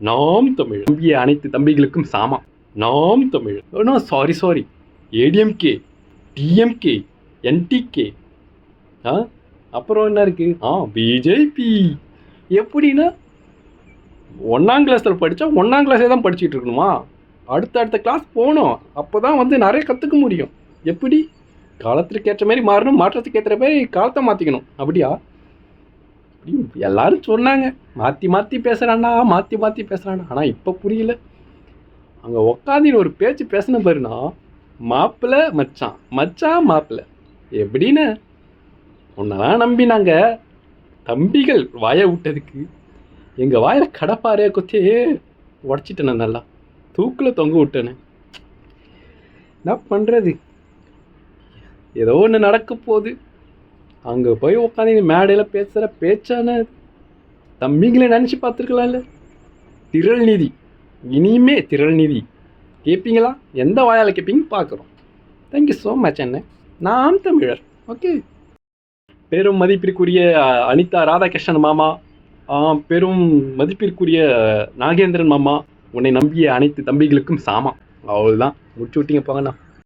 நாம் தமிழ் நம்பிய அனைத்து தம்பிகளுக்கும் சாமா. நாம் தமிழ். No sorry ADMK, DMK, NTK. அப்புறம் என்ன இருக்கு? பிஜேபி. எப்படின்னா ஒன்றாம் கிளாஸில் படித்தா ஒன்றாம் கிளாஸே தான் படிச்சுட்டு இருக்கணுமா? அடுத்த கிளாஸ் போகணும். அப்போ தான் வந்து நிறைய கற்றுக்க முடியும். எப்படி? காலத்திற்கு ஏற்ற மாதிரி மாறணும், மாற்றத்துக்கு ஏற்ற மாதிரி காலத்தை மாற்றிக்கணும். அப்படியா? எல்லாரும் சொன்னாங்க, மாற்றி பேசுகிறான்டா. ஆனால் இப்போ புரியல. அங்கே உக்காந்து ஒரு பேச்சு பேசின பாருனா, மாப்பிள்ளை மச்சான், மச்சான் மாப்பிள்ளை. எப்படின்னு உன்னெல்லாம் நம்பி நாங்கள் தம்பிகள் வாயை விட்டதுக்கு எங்கள் வாயில் கடப்பாறையை கொத்தியே உடச்சிட்டேனே. நல்லா தூக்கில் தொங்க விட்டேனே. என்ன பண்ணுறது? ஏதோ ஒன்று நடக்க போகுது. அங்கே போய் உட்காந்து மேடையில் பேசுகிற பேச்சான தம்பிங்களை நினச்சி பார்த்துருக்கலாம்ல. திரள் நிதி, இனிமே திரள் நிதி கேட்பீங்களா? எந்த வாயால் கேட்பீங்க பார்க்குறோம். Thank you so much. என்ன நாம் தமிழர். ஓகே. பெரும் மதிப்பிற்குரிய அனிதா ராதாகிருஷ்ணன் மாமா, பெரும் மதிப்பிற்குரிய நாகேந்திரன் மாமா, உன்னை நம்பிய அனைத்து தம்பிகளுக்கும் சாமா. அவ்வளோதான், முடிச்சு விட்டீங்க போங்கண்ணா.